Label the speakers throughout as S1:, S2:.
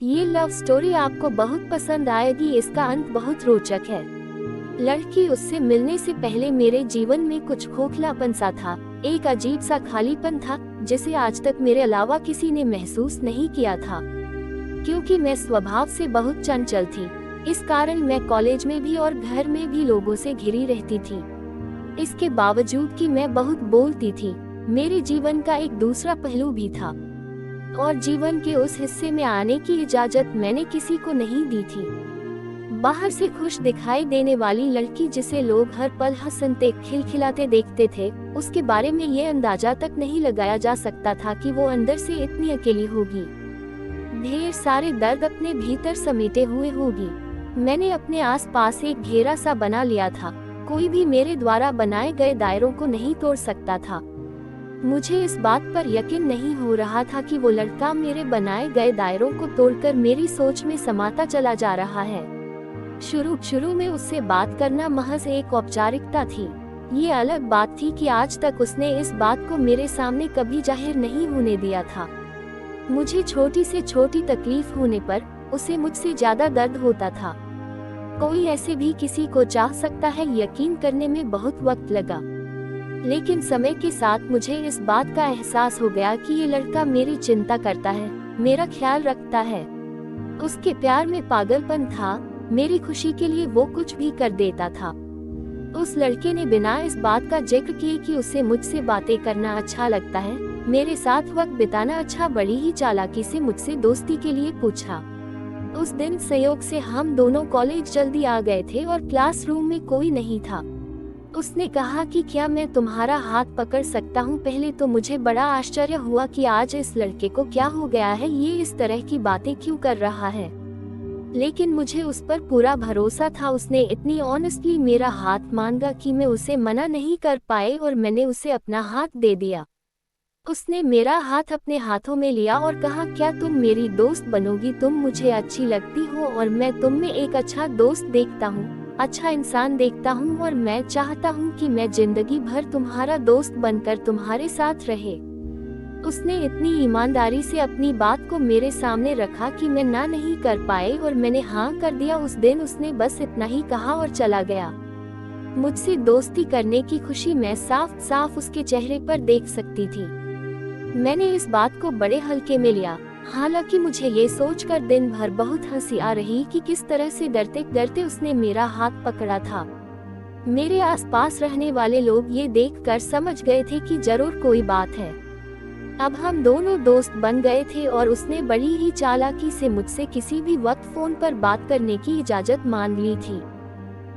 S1: ये love story आपको बहुत पसंद आएगी। इसका अंत बहुत रोचक है। लड़की उससे मिलने से पहले मेरे जीवन में कुछ खोखलापन सा था, एक अजीब सा खालीपन था जिसे आज तक मेरे अलावा किसी ने महसूस नहीं किया था। क्योंकि मैं स्वभाव से बहुत चंचल थी, इस कारण मैं कॉलेज में भी और घर में भी लोगों से घिरी रहती थी। इसके बावजूद कि मैं बहुत बोलती थी, मेरे जीवन का एक दूसरा पहलू भी था और जीवन के उस हिस्से में आने की इजाजत मैंने किसी को नहीं दी थी। बाहर से खुश दिखाई देने वाली लड़की जिसे लोग हर पल हंसते खिलखिलाते देखते थे, उसके बारे में ये अंदाजा तक नहीं लगाया जा सकता था कि वो अंदर से इतनी अकेली होगी, ढेर सारे दर्द अपने भीतर समेटे हुए होगी। मैंने अपने आसपास एक घेरा सा बना लिया था, कोई भी मेरे द्वारा बनाए गए दायरों को नहीं तोड़ सकता था। मुझे इस बात पर यकीन नहीं हो रहा था कि वो लड़का मेरे बनाए गए दायरों को तोड़कर मेरी सोच में समाता चला जा रहा है। शुरू में उससे बात करना महज एक औपचारिकता थी। ये अलग बात थी कि आज तक उसने इस बात को मेरे सामने कभी जाहिर नहीं होने दिया था। मुझे छोटी से छोटी तकलीफ होने पर उसे मुझसे ज्यादा दर्द होता था। कोई ऐसे भी किसी को चाह सकता है, यकीन करने में बहुत वक्त लगा, लेकिन समय के साथ मुझे इस बात का एहसास हो गया कि ये लड़का मेरी चिंता करता है, मेरा ख्याल रखता है। उसके प्यार में पागलपन था, मेरी खुशी के लिए वो कुछ भी कर देता था। उस लड़के ने बिना इस बात का जिक्र किए कि उसे मुझसे बातें करना अच्छा लगता है, मेरे साथ वक्त बिताना अच्छा, बड़ी ही चालाकी से मुझसे दोस्ती के लिए पूछा। उस दिन संयोग से हम दोनों कॉलेज जल्दी आ गए थे और क्लासरूम में कोई नहीं था। उसने कहा कि क्या मैं तुम्हारा हाथ पकड़ सकता हूँ। पहले तो मुझे बड़ा आश्चर्य हुआ कि आज इस लड़के को क्या हो गया है, ये इस तरह की बातें क्यों कर रहा है, लेकिन मुझे उस पर पूरा भरोसा था। उसने इतनी ऑनेस्टली मेरा हाथ मांगा कि मैं उसे मना नहीं कर पाए और मैंने उसे अपना हाथ दे दिया। उसने मेरा हाथ अपने हाथों में लिया और कहा, क्या तुम मेरी दोस्त बनोगी? तुम मुझे अच्छी लगती हो और मैं तुम में एक अच्छा दोस्त देखता हूँ, अच्छा इंसान देखता हूँ और मैं चाहता हूँ कि मैं जिंदगी भर तुम्हारा दोस्त बनकर तुम्हारे साथ रहे। उसने इतनी ईमानदारी से अपनी बात को मेरे सामने रखा कि मैं ना नहीं कर पाए और मैंने हाँ कर दिया। उस दिन उसने बस इतना ही कहा और चला गया। मुझसे दोस्ती करने की खुशी मैं साफ साफ उसके चेहरे पर देख सकती थी। मैंने इस बात को बड़े हल्के में लिया, हालांकि मुझे ये सोचकर दिन भर बहुत हंसी आ रही कि किस तरह से डरते डरते उसने मेरा हाथ पकड़ा था। मेरे आसपास रहने वाले लोग ये देखकर समझ गए थे कि जरूर कोई बात है। अब हम दोनों दोस्त बन गए थे और उसने बड़ी ही चालाकी से मुझसे किसी भी वक्त फोन पर बात करने की इजाजत मांग ली थी।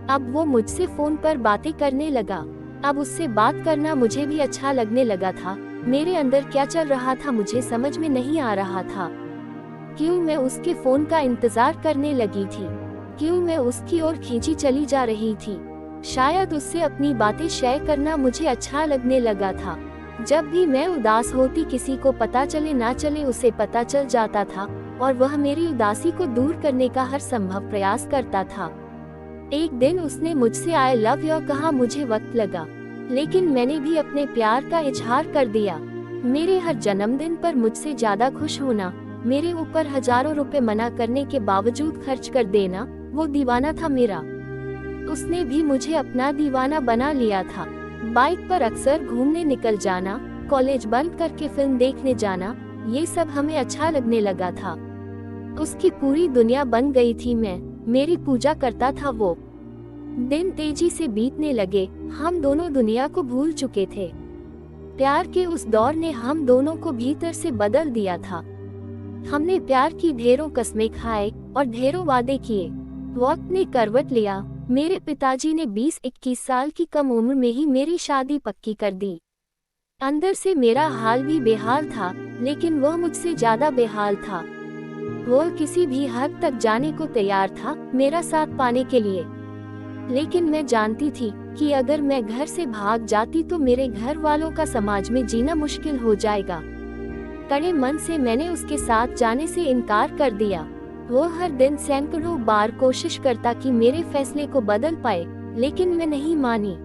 S1: अब वो मुझसे फोन पर बातें करने लगा। अब उससे बात करना मुझे भी अच्छा लगने लगा था। मेरे अंदर क्या चल रहा था मुझे समझ में नहीं आ रहा था। क्यों मैं उसके फोन का इंतजार करने लगी थी, क्यों मैं उसकी ओर खींची चली जा रही थी। शायद उससे अपनी बातें शेयर करना मुझे अच्छा लगने लगा था। जब भी मैं उदास होती, किसी को पता चले ना चले उसे पता चल जाता था और वह मेरी उदासी को दूर करने का हर संभव प्रयास करता था। एक दिन उसने मुझसे आई लव यू कहा। मुझे वक्त लगा, लेकिन मैंने भी अपने प्यार का इजहार कर दिया। मेरे हर जन्मदिन पर मुझसे ज्यादा खुश होना, मेरे ऊपर हजारों रुपए मना करने के बावजूद खर्च कर देना, वो दीवाना था मेरा। उसने भी मुझे अपना दीवाना बना लिया था। बाइक पर अक्सर घूमने निकल जाना, कॉलेज बंद करके फिल्म देखने जाना, ये सब हमें अच्छा लगने लगा था। उसकी पूरी दुनिया बन गई थी मैं, मेरी पूजा करता था वो। दिन तेजी से बीतने लगे, हम दोनों दुनिया को भूल चुके थे। प्यार के उस दौर ने हम दोनों को भीतर से बदल दिया था। हमने प्यार की ढेरों कस्में खाए और ढेरों वादे किए। वक्त ने करवट लिया। मेरे पिताजी ने 20-21 साल की कम उम्र में ही मेरी शादी पक्की कर दी। अंदर से मेरा हाल भी बेहाल था, लेकिन वह मुझसे ज्यादा बेहाल था। वह किसी भी हद तक जाने को तैयार था मेरा साथ पाने के लिए, लेकिन मैं जानती थी कि अगर मैं घर से भाग जाती तो मेरे घर वालों का समाज में जीना मुश्किल हो जाएगा। कड़े मन से मैंने उसके साथ जाने से इनकार कर दिया। वो हर दिन सैकड़ों बार कोशिश करता कि मेरे फैसले को बदल पाए, लेकिन मैं नहीं मानी।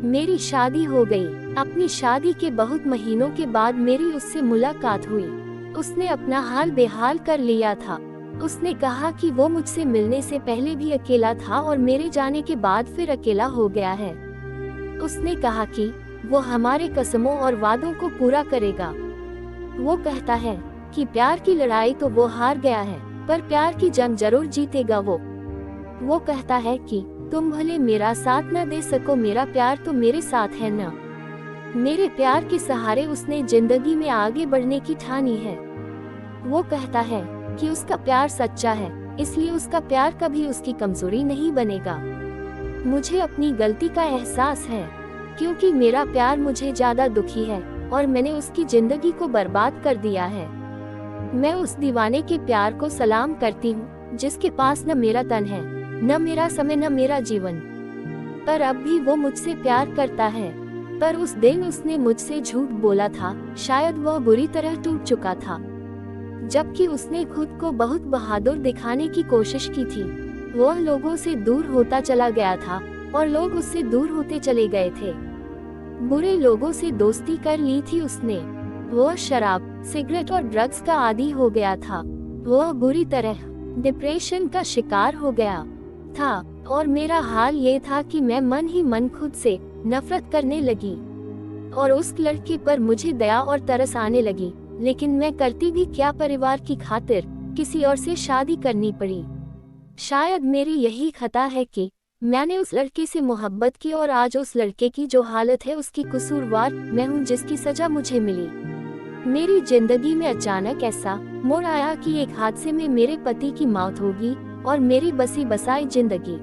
S1: मेरी शादी हो गई। अपनी शादी के बहुत महीनों के बाद मेरी उससे मुलाकात हुई। उसने अपना हाल बेहाल कर लिया था। उसने कहा कि वो मुझसे मिलने से पहले भी अकेला था और मेरे जाने के बाद फिर अकेला हो गया है। उसने कहा कि वो हमारे कसमों और वादों को पूरा करेगा। वो कहता है कि प्यार की लड़ाई तो वो हार गया है, पर प्यार की जंग जरूर जीतेगा वो कहता है कि तुम भले मेरा साथ न दे सको, मेरा प्यार तो मेरे साथ है ना। मेरे प्यार के सहारे उसने जिंदगी में आगे बढ़ने की ठानी है। वो कहता है कि उसका प्यार सच्चा है, इसलिए उसका प्यार कभी उसकी कमजोरी नहीं बनेगा। मुझे अपनी गलती का एहसास है, क्योंकि मेरा प्यार मुझे ज्यादा दुखी है और मैंने उसकी जिंदगी को बर्बाद कर दिया है। मैं उस दीवाने के प्यार को सलाम करती हूँ जिसके पास न मेरा तन है, न मेरा समय, न मेरा जीवन, पर अब भी वो मुझसे प्यार करता है। पर उस दिन उसने मुझसे झूठ बोला था, शायद वह बुरी तरह टूट चुका था, जबकि उसने खुद को बहुत बहादुर दिखाने की कोशिश की थी। वह लोगों से दूर होता चला गया था और लोग उससे दूर होते चले गए थे। बुरे लोगों से दोस्ती कर ली थी उसने। वह शराब, सिगरेट और ड्रग्स का आदी हो गया था। वह बुरी तरह डिप्रेशन का शिकार हो गया था और मेरा हाल ये था कि मैं मन ही मन खुद से नफरत करने लगी और उस लड़के पर मुझे दया और तरस आने लगी। लेकिन मैं करती भी क्या, परिवार की खातिर किसी और से शादी करनी पड़ी। शायद मेरी यही खता है कि मैंने उस लड़के से मोहब्बत की और आज उस लड़के की जो हालत है उसकी कसूरवार मैं हूँ, जिसकी सजा मुझे मिली। मेरी जिंदगी में अचानक ऐसा मोड़ आया कि एक हादसे में मेरे पति की मौत होगी और मेरी बसी बसाई जिंदगी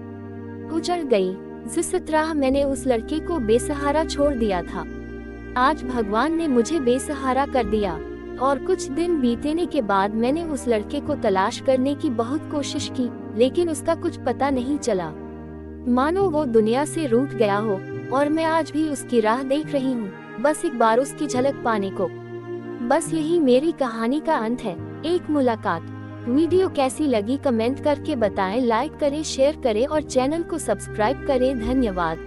S1: उजड़ गई। जिस तरह मैंने उस लड़के को बेसहारा छोड़ दिया था, आज भगवान ने मुझे बेसहारा कर दिया। और कुछ दिन बीतने के बाद मैंने उस लड़के को तलाश करने की बहुत कोशिश की, लेकिन उसका कुछ पता नहीं चला। मानो वो दुनिया से रूठ गया हो और मैं आज भी उसकी राह देख रही हूँ, बस एक बार उसकी झलक पाने को। बस यही मेरी कहानी का अंत है, एक मुलाकात। वीडियो कैसी लगी कमेंट करके बताएं, लाइक करें, शेयर करें और चैनल को सब्सक्राइब करें। धन्यवाद।